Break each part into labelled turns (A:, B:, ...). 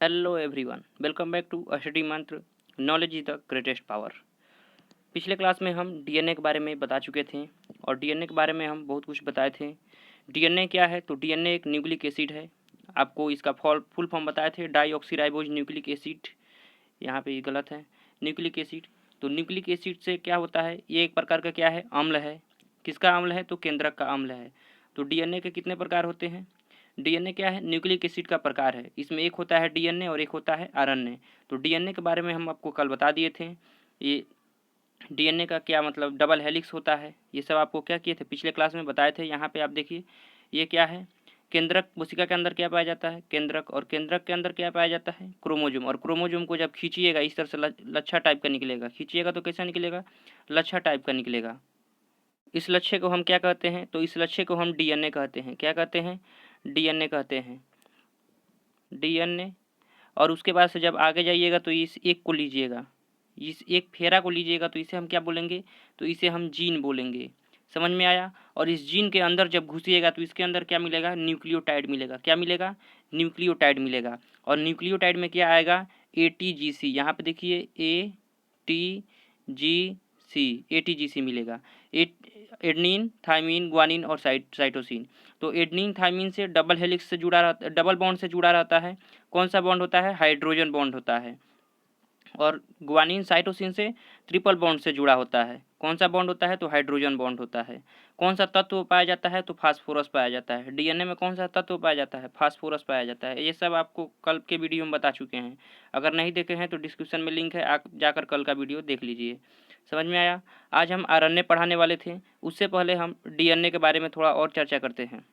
A: Hello everyone, welcome back to study Mantra. Knowledge is the greatest power. पिछले class में हम DNA के बारे में बता चुके थे और डीएनए के बारे में हम बहुत कुछ बताए थे। डीएनए क्या है? तो डीएनए एक न्यूक्लिक एसिड है। आपको इसका फुल फॉर्म बताए थे, डाईऑक्सीराइबोज न्यूक्लिक एसिड। यहाँ पे ये गलत है, न्यूक्लिक एसिड। तो न्यूक्लिक एसिड से क्या होता है? ये एक प्रकार का क्या है? अम्ल है। किसका अम्ल है? तो केंद्रक का अम्ल है। तो डीएनए के कितने प्रकार होते हैं? डीएनए क्या है? न्यूक्लिक एसिड का प्रकार है। इसमें एक होता है डीएनए और एक होता है आरएनए। तो डीएनए के बारे में हम आपको कल बता दिए थे। ये डीएनए का क्या मतलब, डबल हेलिक्स होता है। ये सब आपको क्या किए थे? पिछले क्लास में बताए थे। यहाँ पे आप देखिए, ये क्या है? केंद्रक कोशिका के अंदर क्या पाया जाता है? केंद्रक। और केंद्रक के अंदर क्या पाया जाता है? क्रोमोजोम। और क्रोमोजोम को जब खींचिएगा इस तरह से लच्छा टाइप का निकलेगा। खींचिएगा तो कैसा निकलेगा? लच्छा टाइप का निकलेगा। इस लच्छे को हम क्या कहते हैं? तो इस लच्छे को हम डीएनए कहते हैं। क्या कहते हैं? डीएनए कहते हैं। डीएनए। और उसके बाद से जब आगे जाइएगा तो इस एक को लीजिएगा, इस एक फेरा को लीजिएगा तो इसे हम क्या बोलेंगे? तो इसे हम जीन बोलेंगे। समझ में आया? और इस जीन के अंदर जब घुसिएगा तो इसके अंदर क्या मिलेगा? न्यूक्लियोटाइड मिलेगा। क्या मिलेगा? न्यूक्लियोटाइड मिलेगा। और न्यूक्लियोटाइड में क्या आएगा? एटीजीसी। यहाँ पे देखिए एटीजीसी मिलेगा। एडनिन, थायमिन, ग्वानिन और साइटोसिन। तो एडनिन थायमिन से डबल हेलिक्स से जुड़ा रहता, डबल बॉन्ड से जुड़ा रहता है। कौन सा बॉन्ड होता है? हाइड्रोजन बॉन्ड होता है। और ग्वानिन साइटोसिन से ट्रिपल बॉन्ड से जुड़ा होता है। कौन सा बॉन्ड होता है? तो हाइड्रोजन बॉन्ड होता है। कौन सा तत्व पाया जाता है? तो फास्फोरस पाया जाता है। डीएनए में कौन सा तत्व पाया जाता है? फास्फोरस पाया जाता है। ये सब आपको कल के वीडियो में बता चुके हैं। अगर नहीं देखे हैं तो डिस्क्रिप्शन में लिंक है, आप जाकर कल का वीडियो देख लीजिए। समझ में आया? आज हम आरएनए पढ़ाने वाले थे, उससे पहले हम डीएनए के बारे में थोड़ा और चर्चा करते हैं।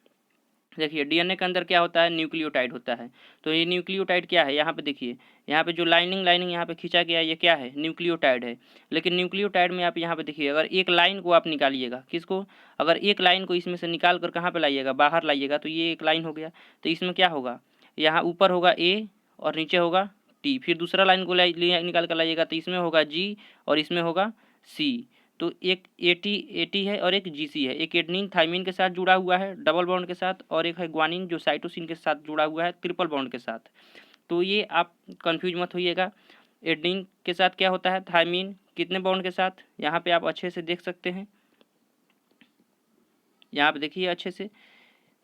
A: देखिए डीएनए के अंदर क्या होता है? न्यूक्लियोटाइड होता है। तो ये न्यूक्लियोटाइड क्या है? यहाँ पे देखिए, यहाँ पे जो लाइनिंग यहाँ पे खींचा गया है, ये क्या है? न्यूक्लियोटाइड है। लेकिन न्यूक्लियोटाइड में आप यहाँ पे देखिए, अगर एक लाइन को आप निकालिएगा, किसको? अगर एक लाइन को इसमें से निकाल कर कहाँ पे लाइएगा? बाहर लाइएगा, तो ये एक लाइन हो गया। तो इसमें क्या होगा? यहाँ ऊपर होगा ए और नीचे होगा टी। फिर दूसरा लाइन को निकाल कर लाइएगा तो इसमें होगा जी और इसमें होगा सी। तो एक एटी है और एक जीसी है। एक एडनिन थाइमिन के साथ जुड़ा हुआ है डबल बॉन्ड के साथ, और एक है ग्वानिन जो साइटोसिन के साथ जुड़ा हुआ है ट्रिपल बॉन्ड के साथ। तो ये आप कंफ्यूज मत होइएगा। एडनिन के साथ क्या होता है? थाइमिन कितने बॉन्ड के साथ? यहाँ पे आप अच्छे से देख सकते हैं। यहाँ पे देखिए अच्छे से,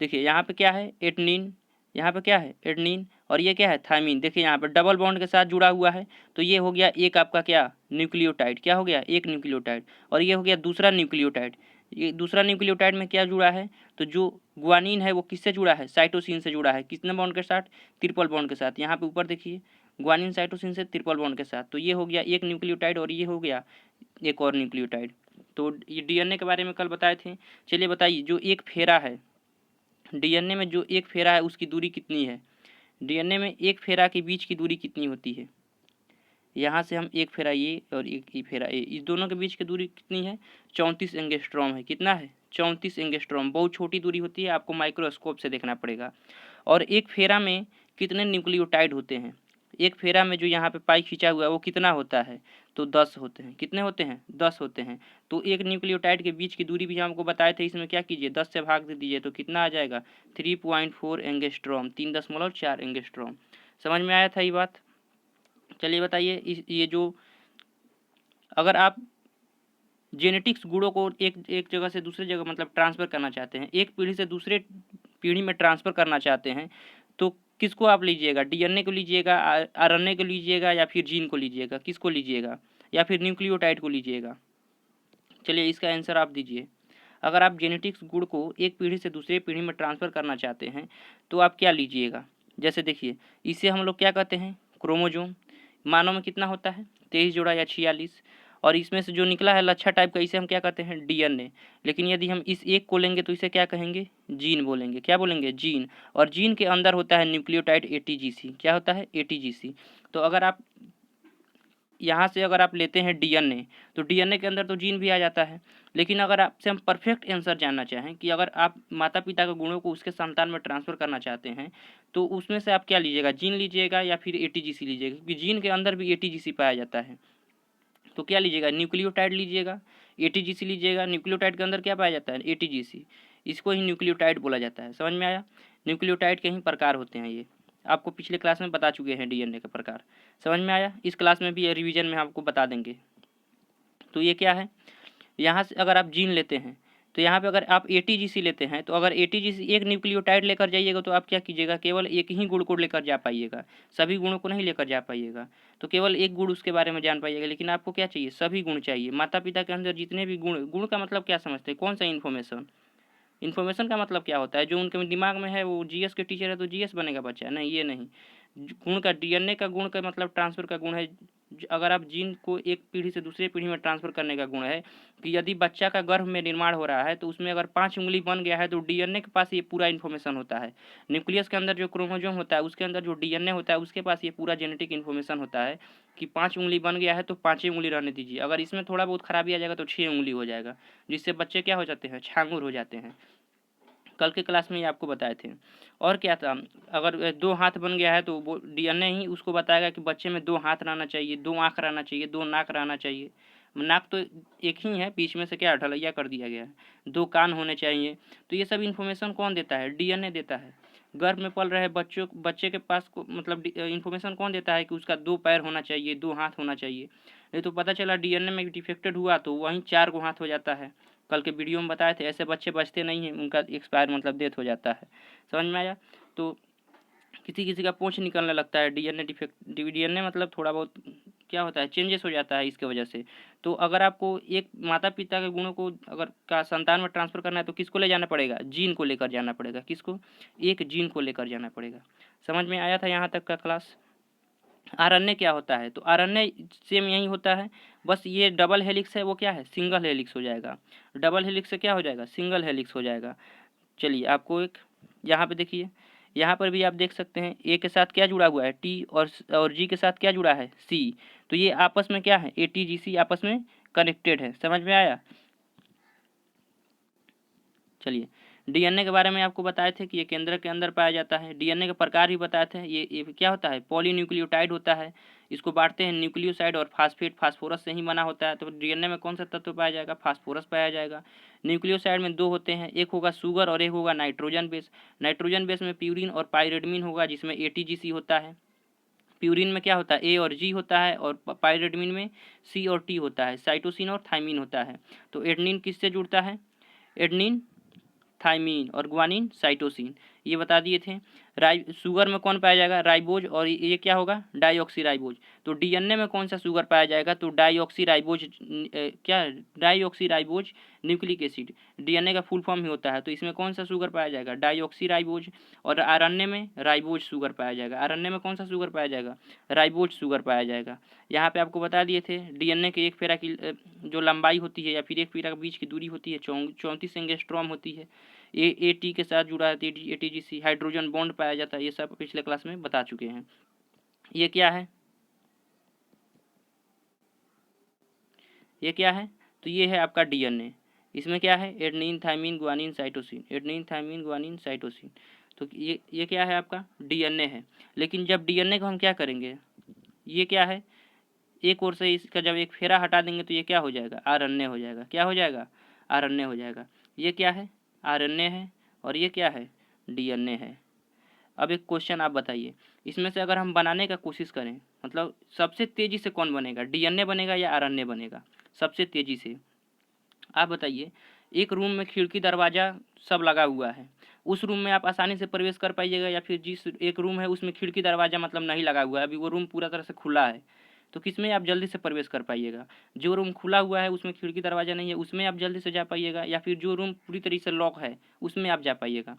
A: देखिए यहाँ पे क्या है? एडनिन। यहाँ पे क्या है? एडनिन। और ये क्या है? थाइमिन। देखिए यहाँ पे डबल बॉन्ड के साथ जुड़ा हुआ है। तो ये हो गया एक आपका क्या? न्यूक्लियोटाइड। क्या हो गया? एक न्यूक्लियोटाइड। और ये हो गया दूसरा न्यूक्लियोटाइड। ये दूसरा न्यूक्लियोटाइड में क्या जुड़ा है? तो जो ग्वानिन है वो किससे जुड़ा है? साइटोसिन से जुड़ा है। कितने बॉन्ड के साथ? ट्रिपल बॉन्ड के साथ। यहाँ पे ऊपर देखिए, ग्वानिन साइटोसिन से ट्रिपल बॉन्ड के साथ। तो ये हो गया एक न्यूक्लियोटाइड और ये हो गया एक और न्यूक्लियोटाइड। तो ये डीएनए के बारे में कल बताए थे। चलिए बताइए, जो एक फेरा है डीएनए में, जो एक फेरा है उसकी दूरी कितनी है? डीएनए में एक फेरा के बीच की दूरी कितनी होती है? यहाँ से हम एक फेरा ये और एक ही फेरा ए, इस दोनों के बीच की दूरी कितनी है? 34 एंगस्ट्रॉम है। कितना है? 34 एंगस्ट्रॉम। बहुत छोटी दूरी होती है, आपको माइक्रोस्कोप से देखना पड़ेगा। और एक फेरा में कितने न्यूक्लियोटाइड होते हैं? एक फेरा में जो यहाँ पे पाई खींचा हुआ है वो कितना होता है? तो 10 होते हैं। कितने होते हैं? 10 होते हैं। तो एक न्यूक्लियोटाइड के बीच की दूरी भी हमको बताए थे। इसमें क्या कीजिए? 10 से भाग दे दीजिए तो कितना आ जाएगा? 3.4 एंगस्ट्रॉम, 3.4 एंगस्ट्रॉम। समझ में आया था ये बात? चलिए बताइए, इस ये जो, अगर आप जेनेटिक्स गुणों को एक एक जगह से दूसरी जगह मतलब ट्रांसफ़र करना चाहते हैं, एक पीढ़ी से दूसरे पीढ़ी में ट्रांसफ़र करना चाहते हैं, तो किसको आप लीजिएगा? डीएनए को लीजिएगा, आरएनए को लीजिएगा, या फिर जीन को लीजिएगा? किसको लीजिएगा? या फिर न्यूक्लियोटाइड को लीजिएगा? चलिए इसका आंसर आप दीजिए। अगर आप जेनेटिक्स गुण को एक पीढ़ी से दूसरे पीढ़ी में ट्रांसफ़र करना चाहते हैं तो आप क्या लीजिएगा? जैसे देखिए, इसे हम लोग क्या कहते हैं? क्रोमोजोम। मानव में कितना होता है? 23 जोड़ा या 46। और इसमें से जो निकला है लच्छा टाइप का, इसे हम क्या कहते हैं? डीएनए। लेकिन यदि हम इस एक को लेंगे तो इसे क्या कहेंगे? जीन बोलेंगे। क्या बोलेंगे? जीन। और जीन के अंदर होता है न्यूक्लियोटाइड एटीजीसी। क्या होता है? एटीजीसी। तो अगर आप यहाँ से अगर आप लेते हैं डीएनए, तो डीएनए के अंदर तो जीन भी आ जाता है। लेकिन अगर आपसे हम परफेक्ट आंसर जानना चाहें कि अगर आप माता पिता के गुणों को उसके संतान में ट्रांसफ़र करना चाहते हैं, तो उसमें से आप क्या लीजिएगा? जीन लीजिएगा या फिर एटीजीसी लीजिएगा? क्योंकि जीन के अंदर भी एटीजीसी पाया जाता है। तो क्या लीजिएगा? न्यूक्लियोटाइड लीजिएगा, एटीजीसी लीजिएगा। न्यूक्लियोटाइड के अंदर क्या पाया जाता है? एटीजीसी। इसको ही न्यूक्लियोटाइड बोला जाता है। समझ में आया? न्यूक्लियोटाइड के ही प्रकार होते हैं ये। आपको पिछले क्लास में बता चुके हैं डीएनए का प्रकार। समझ में आया? इस क्लास में भी रिवीजन में आपको बता देंगे। तो ये क्या है, यहाँ से अगर आप जीन लेते हैं तो यहाँ पे अगर आप एटीजीसी लेते हैं तो अगर एटीजीसी एक न्यूक्लियोटाइड लेकर जाइएगा तो आप क्या कीजिएगा, केवल एक ही गुण को लेकर जा पाइएगा, सभी गुणों को नहीं लेकर जा पाइएगा। तो केवल एक गुण उसके बारे में जान पाइएगा, लेकिन आपको क्या चाहिए, सभी गुण चाहिए। माता पिता के अंदर जितने भी गुण, गुण का मतलब क्या समझते हैं, कौन सा इन्फॉर्मेशन, इन्फॉर्मेशन का मतलब क्या होता है, जो उनके दिमाग में है वो जीएस के टीचर है तो जीएस बनेगा बच्चा, नहीं ये नहीं। गुण का, डीएनए का गुण का मतलब ट्रांसफ़र का गुण है। अगर आप जीन को एक पीढ़ी से दूसरे पीढ़ी में ट्रांसफ़र करने का गुण है कि यदि बच्चा का गर्भ में निर्माण हो रहा है तो उसमें अगर 5 उंगली बन गया है तो डीएनए के पास ये पूरा इन्फॉर्मेशन होता है। न्यूक्लियस के अंदर जो क्रोमोसोम होता है उसके अंदर जो डीएनए होता है उसके पास ये पूरा जेनेटिक इन्फॉर्मेशन होता है कि 5 उंगली बन गया है तो 5 ही उंगली रहने दीजिए। अगर इसमें थोड़ा बहुत खराबी आ जाएगा तो 6 उंगली हो जाएगा, जिससे बच्चे क्या हो जाते हैं, छांगुर हो जाते हैं। कल के क्लास में ये आपको बताए थे। और क्या था, अगर 2 हाथ बन गया है तो वो डीएनए ही उसको बताएगा कि बच्चे में 2 हाथ रहना चाहिए, 2 आँख रहना चाहिए, 2 नाक रहना चाहिए। नाक तो एक ही है, बीच में से क्या ढलैया कर दिया गया है, 2 कान होने चाहिए। तो ये सब इन्फॉर्मेशन कौन देता है, डीएनए देता है। गर्भ में पल रहे बच्चे के पास को मतलब इन्फॉर्मेशन कौन देता है कि उसका 2 पैर होना चाहिए, 2 हाथ होना चाहिए। नहीं तो पता चला डीएनए में डिफेक्टेड हुआ तो वहीं 4 गो हाथ हो जाता है। कल के वीडियो में बताए थे, ऐसे बच्चे बचते नहीं हैं, उनका एक्सपायर मतलब डेथ हो जाता है। समझ में आया? तो किसी किसी का पूँछ निकलने लगता है, डीएनए डिफेक्ट, डीएनए मतलब थोड़ा बहुत क्या होता है, चेंजेस हो जाता है इसके वजह से। तो अगर आपको एक माता पिता के गुणों को अगर का संतान में ट्रांसफ़र करना है तो किसको ले जाना पड़ेगा, जीन को लेकर जाना पड़ेगा। किसको, एक जीन को लेकर जाना पड़ेगा। समझ में आया था यहाँ तक का क्लास? आरएनए क्या होता है, तो आरएनए सेम यही होता है, बस ये डबल हेलिक्स है वो क्या है, सिंगल हेलिक्स हो जाएगा। डबल हेलिक्स से क्या हो जाएगा, सिंगल हेलिक्स हो जाएगा। चलिए आपको एक यहाँ पे देखिए, यहाँ पर भी आप देख सकते हैं ए के साथ क्या जुड़ा हुआ है, टी, और जी के साथ क्या जुड़ा है, सी। तो ये आपस में क्या है, एटीजीसी आपस में कनेक्टेड है। समझ में आया? चलिए, डीएनए के बारे में आपको बताए थे कि ये केंद्रक के अंदर पाया जाता है। डीएनए के प्रकार भी बताए थे। ये क्या होता है, पॉलीन्यूक्लियोटाइड होता है। इसको बांटते हैं न्यूक्लियोसाइड और फास्फेट, फास्फोरस से ही बना होता है। तो डीएनए में कौन सा तत्व पाया जाएगा, फास्फोरस पाया जाएगा। न्यूक्लियोसाइड में 2 होते हैं, एक होगा शुगर और एक होगा नाइट्रोजन बेस। नाइट्रोजन बेस में प्यूरिन और पाइरिडमिन होगा, जिसमें एटीजीसी होता है। प्यूरिन में क्या होता है, ए और जी होता है, और पाइरिडमिन में सी और टी होता है। साइटोसिन और थाइमिन होता है। तो एडेनिन किससे जुड़ता है, एडेनिन थाइमीन, और ग्वानिन साइटोसिन, ये बता दिए थे। शुगर में कौन पाया जाएगा, राइबोज, और ये क्या होगा, डाईऑक्सीराइबोज। तो डीएनए में कौन सा शुगर पाया जाएगा, तो डाईऑक्सीराइबोज, क्या, डाईऑक्सीराइबोज न्यूक्लिक एसिड, डीएनए का फुल फॉर्म ही होता है। तो इसमें कौन सा शुगर पाया जाएगा, डाईऑक्सीराइबोज। और आरएनए में राइबोज शुगर पाया जाएगा। आरएनए में कौन सा शुगर पाया जाएगा, राइबोज शुगर पाया जाएगा। यहाँ पे आपको बता दिए थे डीएनए के एक फेरा की जो लंबाई होती है या फिर एक फेरा के बीच की दूरी होती है 34 एंगस्ट्रॉम होती है। ए टी के साथ जुड़ा है, एटीजीसी, हाइड्रोजन बॉन्ड पाया जाता है। ये सब पिछले क्लास में बता चुके हैं। ये क्या है, ये क्या है, तो ये है आपका डीएनए। इसमें क्या है, adenine thymine guanine cytosine, adenine thymine guanine cytosine. तो ये क्या है, आपका डीएनए है। लेकिन जब डीएनए को हम क्या करेंगे, ये क्या है, एक ओर से इसका जब एक फेरा हटा देंगे तो ये क्या हो जाएगा, आरएनए हो जाएगा। क्या हो जाएगा, आरएनए हो जाएगा। ये क्या है, आरएनए है, और ये क्या है, डीएनए है। अब एक क्वेश्चन आप बताइए, इसमें से अगर हम बनाने का कोशिश करें, मतलब सबसे तेज़ी से कौन बनेगा, डीएनए बनेगा या आरएनए बनेगा सबसे तेज़ी से, आप बताइए। एक रूम में खिड़की दरवाज़ा सब लगा हुआ है, उस रूम में आप आसानी से प्रवेश कर पाइएगा, या फिर जिस एक रूम है उसमें खिड़की दरवाज़ा मतलब नहीं लगा हुआ है, अभी वो रूम पूरा तरह से खुला है, तो किसमें आप जल्दी से प्रवेश कर पाइएगा, जो रूम खुला हुआ है उसमें खिड़की दरवाज़ा नहीं है उसमें आप जल्दी से जा पाइएगा, या फिर जो रूम पूरी तरीके से लॉक है उसमें आप जा पाइएगा।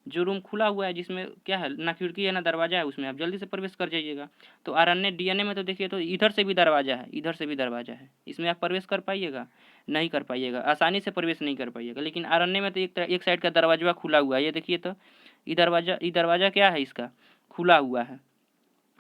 A: जो रूम खुला हुआ है जिसमें क्या है, ना खिड़की है ना दरवाज़ा है, उसमें आप जल्दी से प्रवेश कर जाइएगा। तो आरएनए डीएनए में तो देखिए, तो इधर से भी दरवाज़ा है, इधर से भी दरवाज़ा है, इसमें आप प्रवेश कर पाइएगा, नहीं कर पाइएगा, आसानी से प्रवेश नहीं कर पाइएगा। लेकिन आरएनए में तो एक साइड का दरवाजा खुला हुआ है, ये देखिए, तो ये दरवाज़ा क्या है, इसका खुला हुआ है।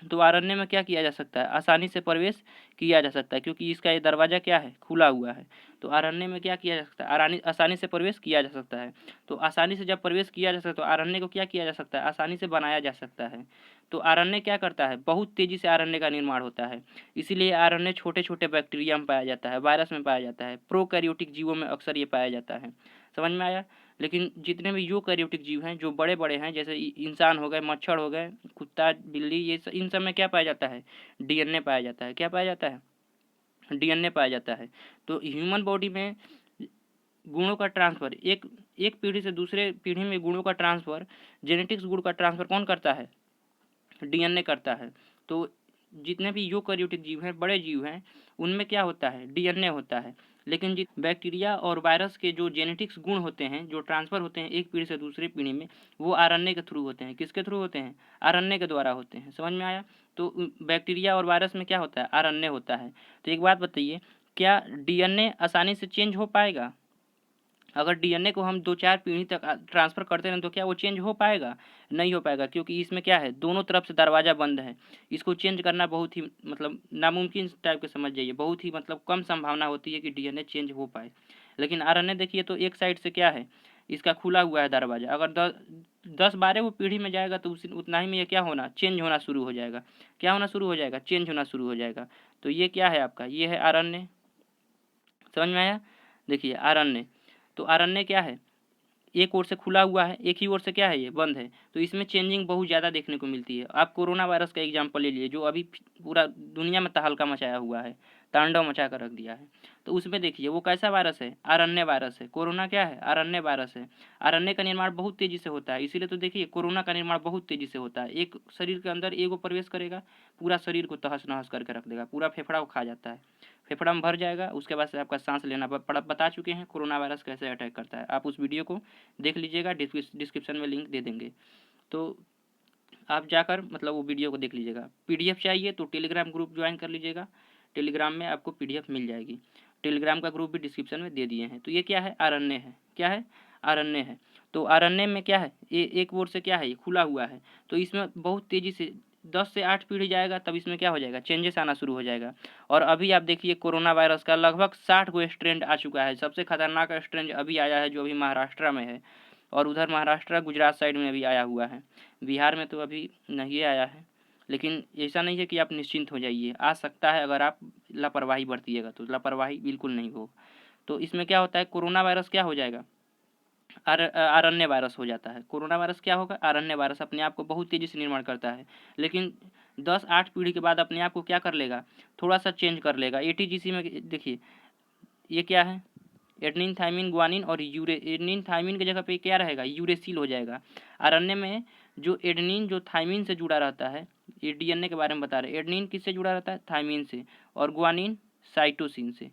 A: तो आरएनए में क्या किया जा सकता है, आसानी से प्रवेश किया जा सकता है, क्योंकि इसका ये दरवाज़ा क्या है, खुला हुआ है। तो आरएनए में क्या किया जा सकता है, आसानी से प्रवेश किया जा सकता है। तो आसानी से जब प्रवेश किया जा सकता है तो आरएनए को क्या किया जा सकता है, आसानी से बनाया जा सकता है। तो आरएनए क्या करता है, बहुत तेज़ी से आरएनए का निर्माण होता है। इसीलिए आरएनए छोटे छोटे बैक्टीरिया में पाया जाता है, वायरस में पाया जाता है, प्रोकैरियोटिक जीवों में अक्सर ये पाया जाता है। समझ में आया? लेकिन जितने भी यूकैरियोटिक जीव हैं जो बड़े बड़े हैं, जैसे इंसान हो गए, मच्छर हो गए, कुत्ता, बिल्ली, ये इन सब में क्या पाया जाता है? डीएनए पाया जाता है। क्या पाया जाता है? डीएनए पाया जाता है। तो ह्यूमन बॉडी में गुणों का ट्रांसफ़र, एक एक पीढ़ी से दूसरे पीढ़ी में गुणों का ट्रांसफ़र, जेनेटिक्स गुण का ट्रांसफ़र कौन करता है? डीएनए करता है। तो जितने भी यूकैरियोटिक जीव हैं, बड़े जीव हैं, उनमें क्या होता है? डीएनए होता है। लेकिन जित बैक्टीरिया और वायरस के जो जेनेटिक्स गुण होते हैं, जो ट्रांसफ़र होते हैं एक पीढ़ी से दूसरी पीढ़ी में, वो आरएनए के थ्रू होते हैं। किसके थ्रू होते हैं? आरएनए के द्वारा होते हैं। समझ में आया? तो बैक्टीरिया और वायरस में क्या होता है? आरएनए होता है। तो एक बात बताइए, क्या डीएनए आसानी से चेंज हो पाएगा? अगर डीएनए को हम 2-4 पीढ़ी तक ट्रांसफ़र करते रहें तो क्या वो चेंज हो पाएगा? नहीं हो पाएगा, क्योंकि इसमें क्या है? दोनों तरफ से दरवाज़ा बंद है। इसको चेंज करना बहुत ही मतलब नामुमकिन टाइप का समझ जाइए। बहुत ही मतलब कम संभावना होती है कि डीएनए चेंज हो पाए। लेकिन आरएनए देखिए तो एक साइड से क्या है? इसका खुला हुआ है दरवाज़ा। अगर 10-12 वो पीढ़ी में जाएगा तो उतना ही में ये क्या होना? चेंज होना शुरू हो जाएगा। क्या होना शुरू हो जाएगा? चेंज होना शुरू हो जाएगा। तो ये क्या है आपका? ये है आरएनए। समझ में आया? देखिए आरएनए, तो आरएनए क्या है? एक ओर से खुला हुआ है, एक ही ओर से क्या है? ये बंद है। तो इसमें चेंजिंग बहुत ज़्यादा देखने को मिलती है। आप कोरोना वायरस का एग्जांपल ले लीजिए, जो अभी पूरा दुनिया में तहलका मचाया हुआ है, तांडव मचा कर रख दिया है। तो उसमें देखिए वो कैसा वायरस है? आरएनए वायरस है। कोरोना क्या है? आरएनए वायरस है। आरएनए का निर्माण बहुत तेज़ी से होता है, इसीलिए तो देखिए कोरोना का निर्माण बहुत तेज़ी से होता है। एक शरीर के अंदर एक वो प्रवेश करेगा, पूरा शरीर को तहस-नहस करके रख देगा, पूरा फेफड़ा को खा जाता है। फेफड़ा में भर जाएगा, उसके बाद से आपका सांस लेना बता चुके हैं कोरोना वायरस कैसे अटैक करता है। आप उस वीडियो को देख लीजिएगा, डिस्क्रिप्शन में लिंक दे देंगे, तो आप जाकर मतलब वो वीडियो को देख लीजिएगा। पीडीएफ चाहिए तो टेलीग्राम ग्रुप ज्वाइन कर लीजिएगा, टेलीग्राम में आपको पीडीएफ मिल जाएगी। टेलीग्राम का ग्रुप भी डिस्क्रिप्शन में दे दिए हैं। तो ये क्या है? आरएनए है। क्या है? आरएनए है। तो आरएनए में क्या है? ये एक ओर से क्या है? ये खुला हुआ है। तो इसमें बहुत तेज़ी से 10 से 8 पीढ़ी जाएगा, तब इसमें क्या हो जाएगा? चेंजेस आना शुरू हो जाएगा। और अभी आप देखिए कोरोना वायरस का लगभग 60 गो स्ट्रेन आ चुका है। सबसे खतरनाक स्ट्रेन अभी आया है, जो अभी महाराष्ट्र में है, और उधर महाराष्ट्र गुजरात साइड में भी आया हुआ है। बिहार में तो अभी नहीं आया है, लेकिन ऐसा नहीं है कि आप निश्चिंत हो जाइए, आ सकता है अगर आप लापरवाही बरतिएगा तो। लापरवाही बिल्कुल नहीं हो। तो इसमें क्या होता है? कोरोना वायरस क्या हो जाएगा? आरएनए वायरस हो जाता है। कोरोना वायरस क्या होगा? आरएनए वायरस अपने आप को बहुत तेज़ी से निर्माण करता है, लेकिन 10-8 पीढ़ी के बाद अपने आप को क्या कर लेगा? थोड़ा-सा चेंज कर लेगा। एटीजीसी में देखिए ये क्या है? एडेनिन, थाइमिन, ग्वानिन और एडेनिन थाइमिन की जगह पे क्या रहेगा? यूरेसिल हो जाएगा। आरएनए में जो एडेनिन जो थाइमिन से जुड़ा रहता है, ये डीएनए के बारे में बता रहे हैं। एडेनिन किससे जुड़ा रहता है? थाइमिन से। और ग्वानिन साइटोसिन से।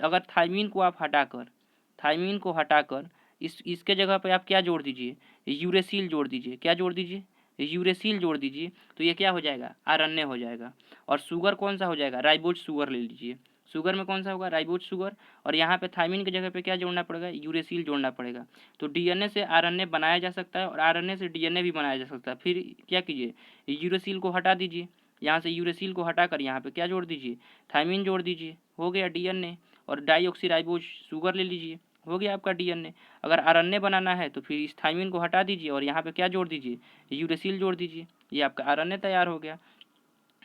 A: अगर थाइमिन को हटाकर इसके जगह पे आप क्या जोड़ दीजिए? यूरेसिल जोड़ दीजिए। क्या जोड़ दीजिए? यूरेसिल जोड़ दीजिए, तो ये क्या हो जाएगा? आरएनए हो जाएगा। और शुगर कौन सा हो जाएगा? राइबोज शुगर ले लीजिए। शुगर में कौन सा होगा? Ribose sugar. और यहाँ पे थाइमिन की जगह पे क्या जोड़ना पड़ेगा? यूरेसिल जोड़ना पड़ेगा। तो डीएनए से आरएनए बनाया जा सकता है और आरएनए से डीएनए भी बनाया जा सकता है। फिर क्या कीजिए? यूरेसिल को हटा दीजिए। यहाँ से यूरेसिल को हटाकर यहाँ पे क्या जोड़ दीजिए? थाइमिन जोड़ दीजिए, हो गया डीएनए। और डाईऑक्सीराइबोज शुगर ले लीजिए, हो गया आपका डीएनए। अगर आरएनए बनाना है तो फिर इस थाइमिन को हटा दीजिए और यहाँ पे क्या जोड़ दीजिए? यूरेसिल जोड़ दीजिए, ये आपका आरएनए तैयार हो गया।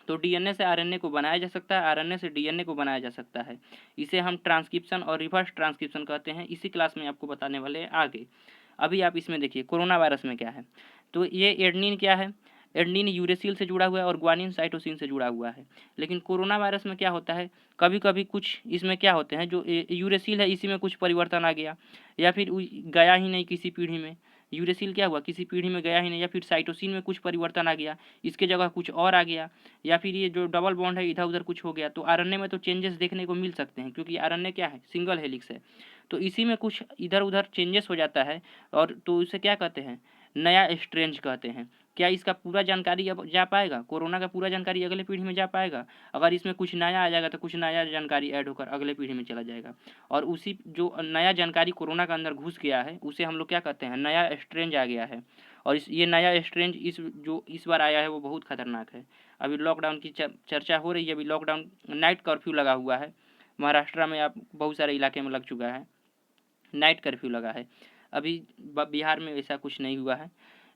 A: तो डीएनए से आरएनए को बनाया जा सकता है, आरएनए से डीएनए को बनाया जा सकता है। इसे हम ट्रांसक्रिप्शन और रिवर्स ट्रांसक्रिप्शन कहते हैं। इसी क्लास में आपको बताने वाले हैं आगे। अभी आप इसमें देखिए कोरोना वायरस में क्या है। तो ये एडेनिन क्या है? एडेनिन यूरेसिल से जुड़ा हुआ है और ग्वानिन साइटोसिन से जुड़ा हुआ है। लेकिन कोरोना वायरस में क्या होता है? कभी कभी कुछ इसमें क्या होते हैं, जो यूरेसिल है इसी में कुछ परिवर्तन आ गया, या फिर गया ही नहीं किसी पीढ़ी में। यूरेसिल क्या हुआ? किसी पीढ़ी में गया ही नहीं, या फिर साइटोसिन में कुछ परिवर्तन आ गया, इसके जगह कुछ और आ गया, या फिर ये जो डबल बॉन्ड है इधर उधर कुछ हो गया। तो आरएनए में तो चेंजेस देखने को मिल सकते हैं, क्योंकि आरएनए क्या है? सिंगल हेलिक्स है। तो इसी में कुछ इधर उधर चेंजेस हो जाता है, और तो इसे क्या कहते हैं? नया स्ट्रेंज कहते हैं। क्या इसका पूरा जानकारी अब जा पाएगा? कोरोना का पूरा जानकारी अगले पीढ़ी में जा पाएगा? अगर इसमें कुछ नया आ जाएगा तो कुछ नया जानकारी ऐड होकर अगले पीढ़ी में चला जाएगा, और उसी जो नया जानकारी कोरोना के अंदर घुस गया है उसे हम लोग क्या कहते हैं? नया स्ट्रेंज आ गया है। और ये नया स्ट्रेंज जो इस बार आया है वो बहुत खतरनाक है। अभी लॉकडाउन की चर्चा हो रही है। अभी लॉकडाउन, नाइट कर्फ्यू लगा हुआ है महाराष्ट्र में, आप बहुत सारे इलाके में लग चुका है, नाइट कर्फ्यू लगा है। अभी बिहार में ऐसा कुछ नहीं हुआ है,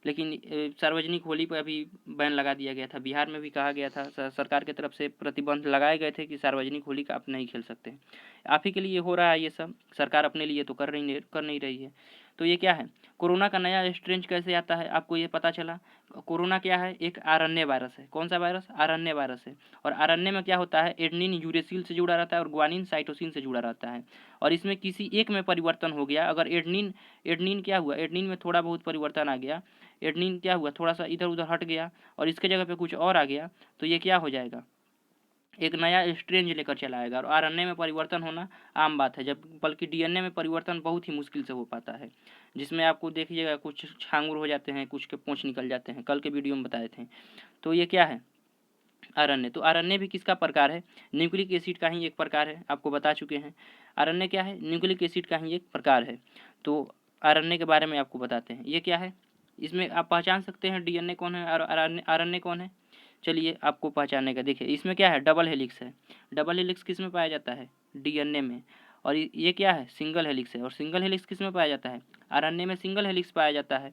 A: लेकिन सार्वजनिक होली पर अभी बैन लगा दिया गया था। बिहार में भी कहा गया था, सरकार की तरफ से प्रतिबंध लगाए गए थे कि सार्वजनिक होली का आप नहीं खेल सकते। आप ही के लिए हो रहा है ये सब, सरकार अपने लिए तो कर नहीं रही है। तो ये क्या है, कोरोना का नया स्ट्रेन कैसे आता है, आपको ये पता चला। कोरोना क्या है, एक आरएनए वायरस है। कौन सा वायरस, आरएनए वायरस है। और आरएनए में क्या होता है, एडेनिन यूरेसिल से जुड़ा रहता है और ग्वानिन साइटोसिन से जुड़ा रहता है। और इसमें किसी एक में परिवर्तन हो गया, अगर एडेनिन एडेनिन क्या हुआ, एडेनिन में थोड़ा बहुत परिवर्तन आ गया, एडेनिन क्या हुआ, थोड़ा सा इधर उधर हट गया और इसके जगह पे कुछ और आ गया, तो ये क्या हो जाएगा, एक नया स्ट्रेन लेकर चला आएगा। और आरएनए में परिवर्तन होना आम बात है, जब बल्कि डीएनए में परिवर्तन बहुत ही मुश्किल से हो पाता है, जिसमें आपको देखिएगा कुछ छांगुर हो जाते हैं, कुछ के पूंछ निकल जाते हैं, कल के वीडियो में बताए थे। तो ये क्या है, आरएनए। तो आरएनए भी किसका प्रकार है, न्यूक्लिक एसिड का ही एक प्रकार है, आपको बता चुके हैं। आरएनए क्या है, न्यूक्लिक एसिड का ही एक प्रकार है। तो आरएनए के बारे में आपको बताते हैं, ये क्या है, इसमें आप पहचान सकते हैं डीएनए कौन है और आरएनए कौन है। चलिए आपको पहचानने का, देखिए इसमें क्या है, डबल हेलिक्स है। डबल हेलिक्स किस में पाया जाता है, डीएनए में। और ये क्या है, सिंगल हेलिक्स है। और सिंगल हेलिक्स किस में पाया जाता है, आरएनए में सिंगल हेलिक्स पाया जाता है।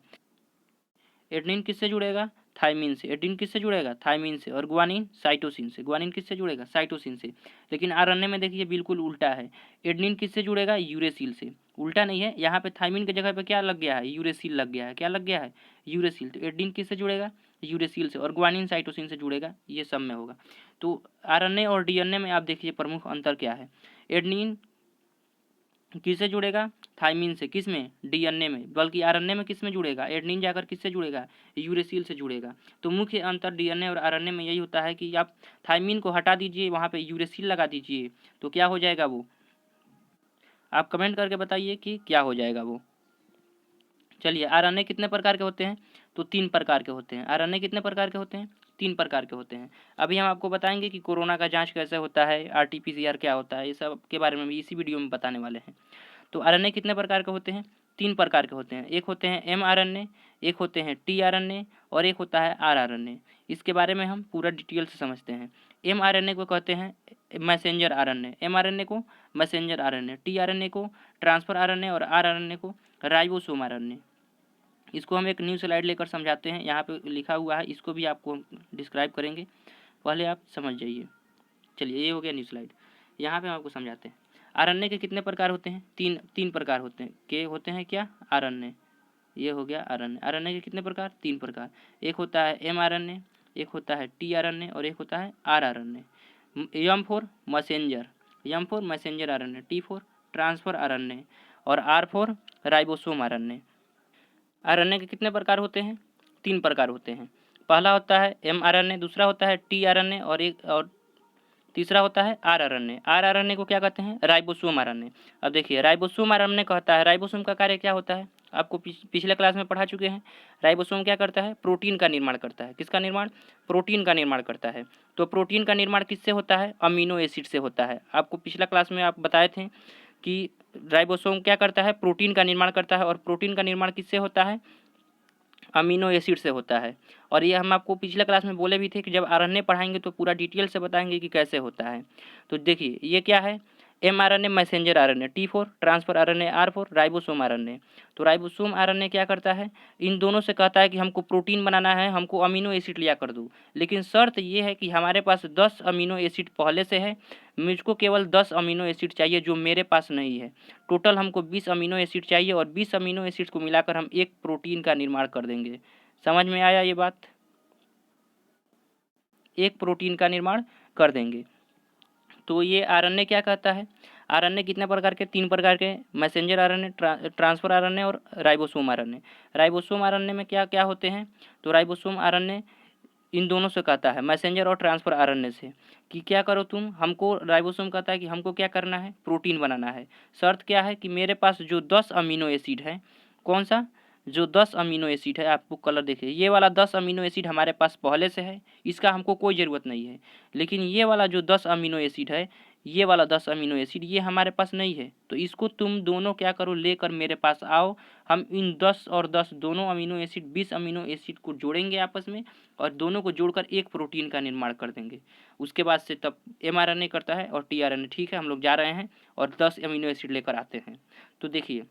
A: एडेनिन किससे जुड़ेगा, थाइमिन से। एडेनिन किससे जुड़ेगा, थाइमिन से। और ग्वानिन साइटोसिन से। ग्वानिन किससे जुड़ेगा, साइटोसिन से। लेकिन आरएनए में देखिए बिल्कुल उल्टा है, एडेनिन किससे जुड़ेगा, यूरेसिल से। उल्टा नहीं है, यहाँ पे थाइमिन की जगह पे क्या लग गया है, यूरेसिल लग गया है। क्या लग गया है, यूरेसिल। तो एडेनिन किससे जुड़ेगा, यूरेसिल से। और ग्वानिन साइटोसिन से जुड़ेगा, ये सब में होगा। तो आरएनए और डीएनए में आप देखिए प्रमुख अंतर क्या है, एडेनिन किससे जुड़ेगा, थाइमिन से। किस में, डीएनए में। बल्कि आरएनए में किस में जुड़ेगा, एडेनिन जाकर किससे जुड़ेगा, यूरेसिल से जुड़ेगा। तो मुख्य अंतर डीएनए और आरएनए में यही होता है कि आप थाइमिन को हटा दीजिए, वहाँ पे यूरेसिल लगा दीजिए, तो क्या हो जाएगा वो, आप कमेंट करके बताइए कि क्या हो जाएगा वो। चलिए आरएनए कितने प्रकार के होते हैं, तो 3 प्रकार के होते हैं। आरएनए कितने प्रकार के होते हैं, 3 प्रकार के होते हैं। अभी हम आपको बताएंगे कि कोरोना का जांच कैसे होता है, आरटीपीसीआर क्या होता है, ये सब के बारे में भी इसी वीडियो में बताने वाले हैं। तो आरएनए कितने प्रकार के होते हैं, 3 प्रकार के होते हैं। एक होते हैं एमआरएनए, एक होते हैं टीआरएनए और एक होता है आरआरएनए। इसके बारे में हम पूरा डिटेल से समझते हैं। एमआरएनए को कहते हैं मैसेंजर आरएनए, एमआरएनए को मैसेंजर आरएनए, टीआरएनए को ट्रांसफर आरएनए और आरआरएनए को राइबोसोम आरएनए। इसको हम एक न्यू स्लाइड लेकर समझाते हैं, यहाँ पे लिखा हुआ है, इसको भी आपको डिस्क्राइब करेंगे, पहले आप समझ जाइए। चलिए ये हो गया न्यू स्लाइड, यहाँ पे हम आपको समझाते हैं। आरएनए के कितने प्रकार होते हैं, तीन प्रकार होते हैं। के होते हैं क्या, आरएनए, ये हो गया आरएनए। आरएनए के कितने प्रकार, 3 प्रकार। एक होता है एमआरएनए, एक होता है टीआरएनए और एक होता है rRNA. M for messenger, M for messenger RNA, T for transfer RNA और R for ribosome RNA. RNA के कितने प्रकार होते हैं, 3 प्रकार होते हैं। पहला होता है एमआरएनए, दूसरा होता है टीआरएनए और तीसरा होता है आरआरएनए। आरआरएनए को क्या कहते हैं, राइबोसोम आरएनए। अब देखिए राइबोसोम आरएनए कहता है, राइबोसोम का कार्य क्या होता है, आपको पिछले क्लास में पढ़ा चुके हैं। राइबोसोम क्या करता है, प्रोटीन का निर्माण करता है। किसका निर्माण, प्रोटीन का निर्माण करता है। तो प्रोटीन का निर्माण किससे होता है, अमीनो एसिड से होता है। आपको पिछला क्लास में आप बताए थे कि राइबोसोम क्या करता है, प्रोटीन का निर्माण करता है। और प्रोटीन का निर्माण किससे होता है, अमीनो एसिड से होता है। और ये हम आपको पिछले क्लास में बोले भी थे कि जब आरएनए पढ़ाएंगे तो पूरा डिटेल से बताएंगे कि कैसे होता है। तो देखिए ये क्या है, mRNA messenger RNA, T for transfer RNA, R for ribosome RNA. तो राइबोसोम आरएनए क्या करता है, इन दोनों से कहता है कि हमको प्रोटीन बनाना है, हमको अमीनो एसिड लिया कर दो। लेकिन शर्त ये है कि हमारे पास 10 अमीनो एसिड पहले से है, मुझको केवल 10 अमीनो एसिड चाहिए जो मेरे पास नहीं है। टोटल हमको 20 अमीनो एसिड चाहिए और 20 अमीनो एसिड को मिलाकर हम एक प्रोटीन का निर्माण कर देंगे। समझ में आया ये बात, एक प्रोटीन का निर्माण कर देंगे। तो ये आरएनए क्या कहता है, आरएनए कितने प्रकार के, 3 प्रकार के, मैसेंजर आरएनए, ट्रांसफर आरएनए और राइबोसोम आरएनए। राइबोसोम आरएनए में क्या क्या होते हैं, तो राइबोसोम आरएनए इन दोनों से कहता है, मैसेंजर और ट्रांसफर आरएनए से, कि क्या करो तुम, हमको राइबोसोम कहता है कि हमको क्या करना है, प्रोटीन बनाना है। शर्त क्या है कि मेरे पास जो 10 अमीनो एसिड है, कौन सा, जो 10 अमीनो एसिड है, आपको कलर देखिए, ये वाला 10 अमीनो एसिड हमारे पास पहले से है, इसका हमको कोई ज़रूरत नहीं है। लेकिन ये वाला जो 10 अमीनो एसिड है, ये वाला 10 अमीनो एसिड ये हमारे पास नहीं है। तो इसको तुम दोनों क्या करो, लेकर मेरे पास आओ, हम इन 10 और 10 दोनों अमीनो एसिड 20 अमीनो एसिड को जोड़ेंगे आपस में और दोनों को जोड़कर एक प्रोटीन का निर्माण कर देंगे। उसके बाद से तब एमआरएनए करता है और टीआरएनए। ठीक है, हम लोग जा रहे हैं और 10 अमीनो एसिड लेकर आते हैं। तो देखिए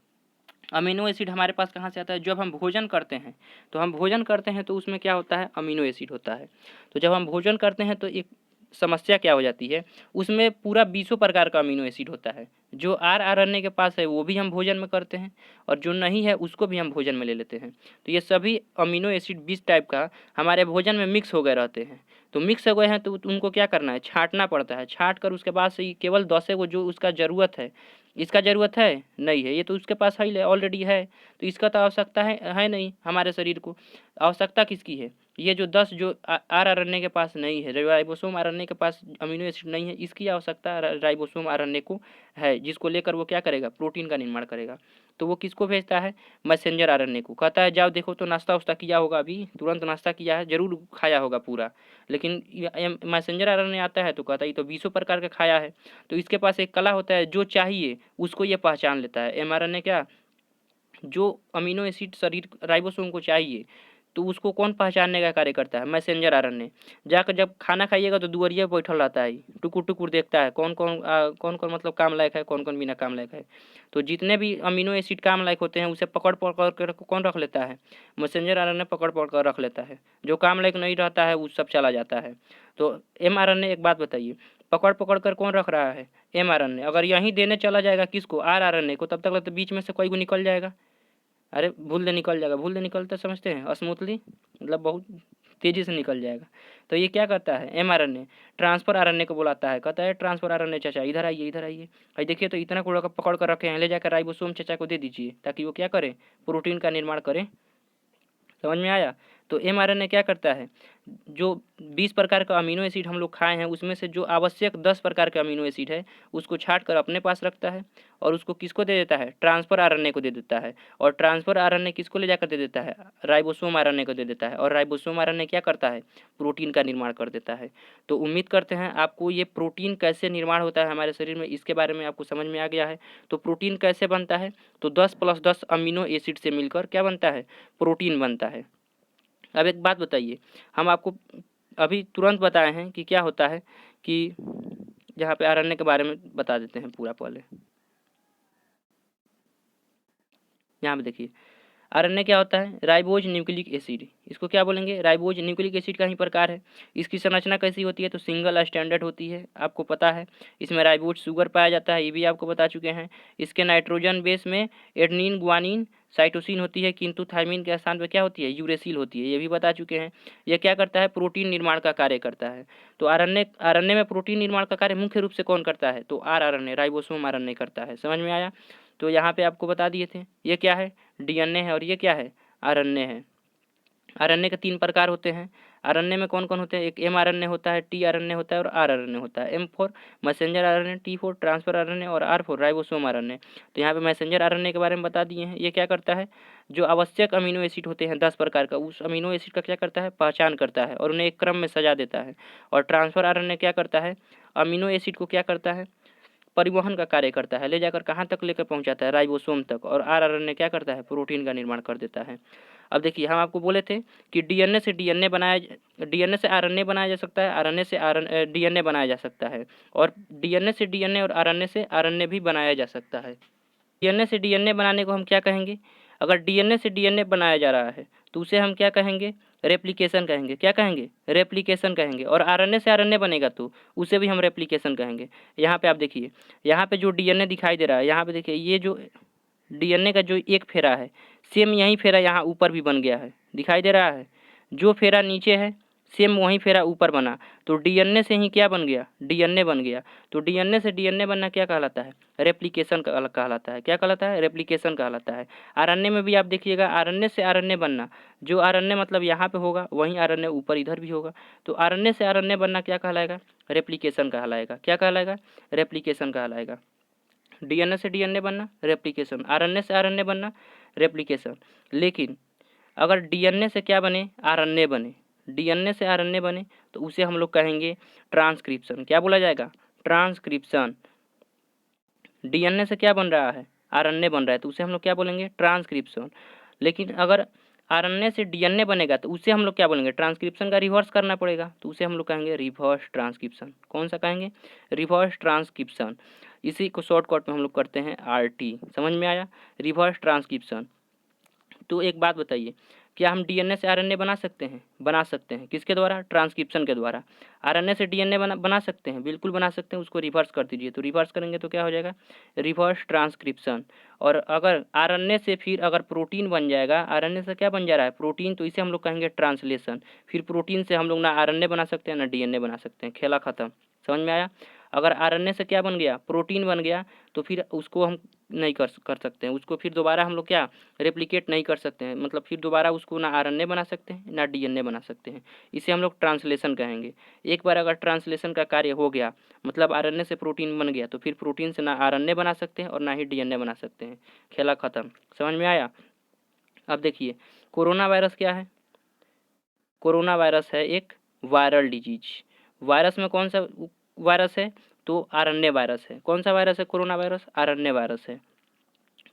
A: अमीनो एसिड हमारे पास कहाँ से आता है, जब हम भोजन करते हैं, तो हम भोजन करते हैं तो उसमें क्या होता है, अमीनो एसिड होता है। तो जब हम भोजन करते हैं तो एक समस्या क्या हो जाती है, उसमें पूरा 20 प्रकार का अमीनो एसिड होता है। जो आरएनए के पास है वो भी हम भोजन में करते हैं और जो नहीं है उसको भी हम भोजन में ले लेते हैं। तो ये सभी अमीनो एसिड 20 टाइप का हमारे भोजन में मिक्स हो गए रहते हैं। तो मिक्स हो गए हैं तो उनको क्या करना है, छाँटना पड़ता है। छाँट कर उसके बाद से केवल 10 को जो उसका ज़रूरत है, इसका ज़रूरत है नहीं है, ये तो उसके पास है ऑलरेडी है, तो इसका तो आवश्यकता है नहीं हमारे शरीर को। आवश्यकता किसकी है, ये जो 10 जो आरएनए के पास नहीं है, राइबोसोम आरएनए के पास अमीनो एसिड नहीं है, इसकी आवश्यकता राइबोसोम आरएनए को है, जिसको लेकर वो क्या करेगा, प्रोटीन का निर्माण करेगा। तो वो किसको भेजता है, मैसेंजर आरएनए को। कहता है जाओ देखो तो नाश्ता वास्ता किया होगा, अभी तुरंत नाश्ता किया है, जरूर खाया होगा पूरा, लेकिन मैसेंजर आरएनए आता है तो कहता है ये तो 20 प्रकार का खाया है। तो इसके पास एक कला होता है, जो चाहिए उसको ये पहचान लेता है। एमआरएनए क्या, जो अमीनो एसिड शरीर राइबोसोम को चाहिए तो उसको कौन पहचानने का कार्य करता है, मैसेंजर आरएनए। जाकर जब खाना खाइएगा तो दुआरिया पर बैठल रहता है, टुकुर टुकुर देखता है कौन कौन मतलब काम लायक है, कौन कौन बिना काम लायक है। तो जितने भी अमीनो एसिड काम लायक होते हैं उसे पकड़ पकड़ कर कौन रख लेता है, मैसेंजर आरएनए पकड़ पकड़ कर रख लेता है। जो काम लायक नहीं रहता है वो सब चला जाता है। तो एमआरएनए, एक बात बताइए, पकड़ पकड़ कर कौन रख रहा है, एमआरएनए। अगर यहीं देने चला जाएगा किसको, आरएनए को, तब तक तो बीच में से कोई को निकल जाएगा। अरे भूल दे निकल जाएगा, भूल दे निकलता समझते हैं, स्मूथली मतलब बहुत तेज़ी से निकल जाएगा। तो ये क्या करता है, एमआरएनए ट्रांसफर आरएनए को बुलाता है, कहता है ट्रांसफर आरएनए चाचा इधर आइए, इधर आइए, भाई देखिए तो इतना कूड़ा पकड़ कर रखे हैं, ले जाकर राइबोसोम चाचा को दे दीजिए ताकि वो क्या करे, प्रोटीन का निर्माण करे। समझ में आया। तो एमआरएनए क्या करता है, जो 20 प्रकार का अमीनो एसिड हम लोग खाए हैं उसमें से जो आवश्यक 10 प्रकार का अमीनो एसिड है उसको छाँट कर अपने पास रखता है और उसको किसको दे देता है, ट्रांसफर आरएनए को दे देता है। और ट्रांसफर आरएनए किसको ले जाकर दे देता है, राइबोसोम आरएनए को दे देता है। और राइबोसोम आरएनए क्या करता है, प्रोटीन का निर्माण कर देता है। तो उम्मीद करते हैं आपको ये प्रोटीन कैसे निर्माण होता है हमारे शरीर में, इसके बारे में आपको समझ में आ गया है। तो प्रोटीन कैसे बनता है, तो 10 + 10 अमीनो एसिड से मिलकर क्या बनता है, प्रोटीन बनता है। अब एक बात बताइए, हम आपको अभी तुरंत बताए हैं कि क्या होता है, कि जहाँ पे आरएनए के बारे में बता देते हैं पूरा पहले। यहाँ पे देखिए आरएनए क्या होता है, राइबोज न्यूक्लिक एसिड, इसको क्या बोलेंगे, राइबोज न्यूक्लिक एसिड का ही प्रकार है। इसकी संरचना कैसी होती है, तो सिंगल स्टैंडर्ड होती है, आपको पता है। इसमें राइबोज शुगर पाया जाता है, ये भी आपको बता चुके हैं। इसके नाइट्रोजन बेस में एडनिन ग्वानिन साइटोसिन होती है, किंतु थायमिन के स्थान पर क्या होती है, यूरेसिल होती है, ये भी बता चुके हैं। यह क्या करता है, प्रोटीन निर्माण का कार्य करता है। तो आरएनए में प्रोटीन निर्माण का कार्य मुख्य रूप से कौन करता है, तो आरएनए राइबोसोम आरएनए करता है। समझ में आया। तो यहाँ पे आपको बता दिए थे, ये क्या है, डीएनए है, और ये क्या है, आरएनए है। आरएनए के 3 प्रकार होते हैं। आरएनए में कौन कौन होते हैं, एक एमआरएनए होता है, टीआरएनए होता है और आरआरएनए होता है। M4 messenger RNA, T4 transfer RNA और R4 राइबोसोम आरएनए। तो यहाँ पे मैसेंजर आरएनए के बारे में बता दिए हैं। ये क्या करता है, जो आवश्यक अमीनो एसिड होते हैं 10 प्रकार का, उस अमीनो एसिड का क्या करता है, पहचान करता है और उन्हें एक क्रम में सजा देता है। और ट्रांसफर आरएनए क्या करता है, अमीनो एसिड को क्या करता है, परिवहन का कार्य करता है, ले जाकर कहाँ तक लेकर पहुँचाता है, राइबोसोम तक। और आरएनए क्या करता है, प्रोटीन का निर्माण कर देता है। अब देखिए हम आपको बोले थे कि डीएनए से आरएनए बनाया जा सकता है, आरएनए से डीएनए बनाया जा सकता है, और डीएनए से डीएनए और आरएनए से आरएनए भी बनाया जा सकता है। डीएनए से डीएनए बनाने को हम क्या कहेंगे, अगर डीएनए से डीएनए बनाया जा रहा है तो उसे हम क्या कहेंगे, रेप्लिकेशन कहेंगे। क्या कहेंगे, रेप्लिकेशन कहेंगे। और आरएनए से आरएनए बनेगा तो उसे भी हम रेप्लिकेशन कहेंगे। यहाँ पे आप देखिए, यहाँ पे जो डीएनए दिखाई दे रहा है, यहाँ पे देखिए ये जो डीएनए का जो एक फेरा है, सेम यही फेरा यहाँ ऊपर भी बन गया है, दिखाई दे रहा है। जो फेरा नीचे है सेम वही फेरा ऊपर बना, तो डीएनए से ही क्या बन गया, डीएनए बन गया। तो डीएनए से डीएनए बनना क्या कहलाता है, रेप्लिकेशन कहलाता है। क्या कहलाता है, रेप्लिकेशन कहलाता है। आरएनए में भी आप देखिएगा, आरएनए से आरएनए बनना, जो आरएनए मतलब यहाँ पे होगा वहीं आरएनए ऊपर इधर भी होगा। तो आरएनए से आरएनए बनना क्या कहलाएगा, रेप्लिकेशन कहलाएगा। क्या कहलाएगा, रेप्लिकेशन कहलाएगा। डीएनए से डीएनए बनना रेप्लिकेशन, आरएनए से आरएनए बनना रेप्लिकेशन। लेकिन अगर डीएनए से क्या बने, आरएनए बने, डीएनए से आरएनए बने तो उसे हम लोग कहेंगे ट्रांसक्रिप्शन। क्या बोला जाएगा, ट्रांसक्रिप्शन। डीएनए से क्या बन रहा है, आरएनए बन रहा है, तो उसे हम लोग क्या बोलेंगे, ट्रांसक्रिप्शन। लेकिन अगर आरएनए से डीएनए बनेगा तो उसे हम लोग क्या बोलेंगे, ट्रांसक्रिप्शन का रिवर्स करना पड़ेगा, तो उसे हम लोग कहेंगे रिवर्स ट्रांसक्रिप्शन। कौन सा कहेंगे, रिवर्स ट्रांसक्रिप्शन। इसी को शॉर्टकट में हम लोग करते हैं RT। समझ में आया, रिवर्स ट्रांसक्रिप्शन। तो एक बात बताइए, क्या हम डीएनए से आरएनए बना सकते हैं? बना सकते हैं। किसके द्वारा? ट्रांसक्रिप्शन के द्वारा। आरएनए से डीएनए बना सकते हैं, बिल्कुल बना सकते हैं। उसको रिवर्स कर दीजिए, तो रिवर्स करेंगे तो क्या हो जाएगा? Reverse transcription. और अगर आरएनए से फिर अगर प्रोटीन बन जाएगा, आरएनए से क्या बन जा रहा है? प्रोटीन, तो इसे हम लोग कहेंगे ट्रांसलेशन। फिर प्रोटीन से हम लोग ना आरएनए बना सकते हैं ना डीएनए बना सकते हैं, खेला खत्म। समझ में आया? अगर आरएनए से क्या बन गया? प्रोटीन बन गया, तो फिर उसको हम नहीं कर सकते हैं, उसको फिर दोबारा हम लोग क्या रेप्लिकेट नहीं कर सकते हैं, मतलब फिर दोबारा उसको ना आरएनए बना सकते हैं ना डीएनए बना सकते हैं। इसे हम लोग ट्रांसलेशन कहेंगे। एक बार अगर ट्रांसलेशन का कार्य हो गया, मतलब आरएनए से प्रोटीन बन गया, तो फिर प्रोटीन से ना आरएनए बना सकते हैं और ना ही डीएनए बना सकते हैं, खेला खत्म। समझ में आया? अब देखिए कोरोना वायरस क्या है? कोरोना वायरस है एक वायरल डिजीज। वायरस में कौन सा वायरस है? तो आरएनए वायरस है। कौन सा वायरस है? कोरोना वायरस आरएनए वायरस है।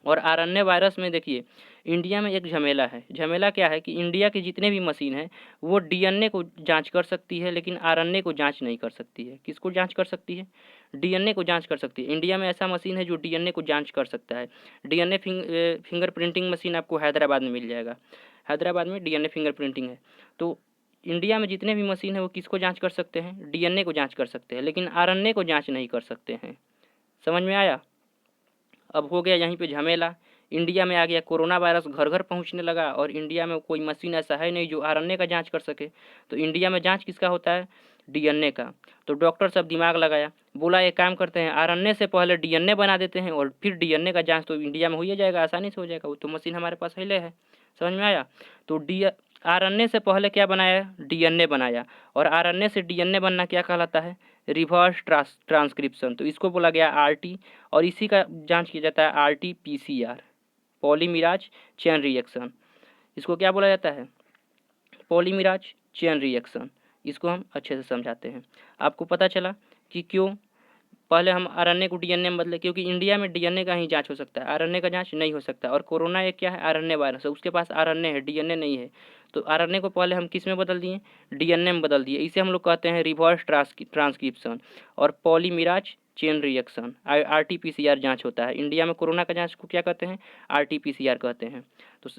A: और आरएनए वायरस में देखिए इंडिया में एक झमेला है। झमेला क्या है कि इंडिया के जितने भी मशीन हैं वो डीएनए को जांच कर सकती है, लेकिन आरएनए को जांच नहीं कर सकती है। किसको जांच कर सकती है? डीएनए को जांच कर सकती है। इंडिया में ऐसा मशीन है जो डीएनए को जांच कर सकता है। डीएनए फिंगर प्रिंटिंग मशीन आपको हैदराबाद में मिल जाएगा। हैदराबाद में डीएनए फिंगर प्रिंटिंग है। तो इंडिया में जितने भी मशीन है वो किसको जांच कर सकते हैं? डीएनए को जांच कर सकते हैं, लेकिन आरएनए को जांच नहीं कर सकते हैं। समझ में आया? अब हो गया यहीं पे झमेला। इंडिया में आ गया कोरोना वायरस, घर घर पहुंचने लगा, और इंडिया में कोई मशीन ऐसा है नहीं जो आरएनए का जांच कर सके। तो इंडिया में जांच किसका होता है? डीएनए का। तो डॉक्टर सब दिमाग लगाया, बोला एक काम करते हैं, आरएनए से पहले डीएनए बना देते हैं और फिर डीएनए का जांच तो इंडिया में हो ही जाएगा, आसानी से हो जाएगा, वो तो मशीन हमारे पास पहले है। समझ में आया? तो आरएनए से पहले क्या बनाया? डीएनए बनाया। और आरएनए से डीएनए बनना क्या कहलाता है? Reverse transcription. तो इसको बोला गया आरटी, और इसी का जांच किया जाता है आरटीपीसीआर, पॉलीमराज चेन रिएक्शन। इसको क्या बोला जाता है? पॉलीमराज चेन रिएक्शन। इसको हम अच्छे से समझाते हैं। आपको पता चला कि क्यों पहले हम आरएनए को डीएनए में बदले? क्योंकि इंडिया में डीएनए का ही जांच हो सकता है, आरएनए का जांच नहीं हो सकता। और कोरोना एक क्या है? आरएनए वायरस है, उसके पास आरएनए है, डीएनए नहीं है। तो आरएनए को पहले हम किस में बदल दिए? डीएनए में बदल दिए। इसे हम लोग कहते हैं रिवर्स ट्रांसक्रिप्शन और पॉलीमराज चेन रिएक्शन। आरटीपीसीआर जांच होता है इंडिया में। कोरोना का जांच को क्या कहते हैं? आरटीपीसीआर कहते हैं। तो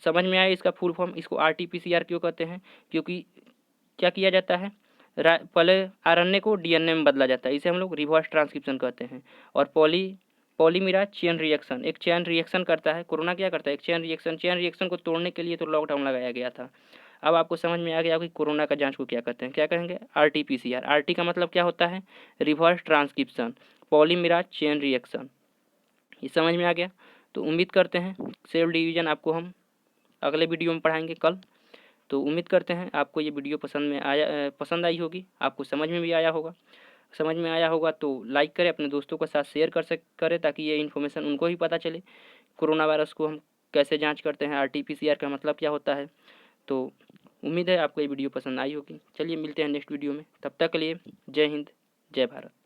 A: समझ में आया इसका फुल फॉर्म? इसको आरटीपीसीआर क्यों कहते हैं? क्योंकि क्या किया जाता है? पहले आरएनए को डीएनए में बदला जाता है, इसे हम लोग रिवर्स ट्रांसक्रिप्शन कहते हैं। और पॉलीमराज चेन रिएक्शन, एक चेन रिएक्शन करता है। कोरोना क्या करता है? एक चेन रिएक्शन को तोड़ने के लिए तो लॉकडाउन लगाया गया था। अब आपको समझ में आ गया कि कोरोना का जांच को क्या कहते हैं? क्या कहेंगे? आरटीपीसीआर। आरटी का मतलब क्या होता है? Reverse transcription, पॉलीमराज chain reaction. ये समझ में आ गया? तो उम्मीद करते हैं सेल डिवीजन आपको हम अगले वीडियो में पढ़ाएंगे कल। तो उम्मीद करते हैं आपको ये वीडियो पसंद आई होगी, आपको समझ में भी आया होगा। समझ में आया होगा तो लाइक करें, अपने दोस्तों के साथ शेयर करें, ताकि ये इन्फॉर्मेशन उनको भी पता चले। कोरोना वायरस को हम कैसे जांच करते हैं, आरटीपीसीआर का मतलब क्या होता है। तो उम्मीद है आपको ये वीडियो पसंद आई होगी। चलिए मिलते हैं नेक्स्ट वीडियो में, तब तक के लिए जय हिंद, जय भारत।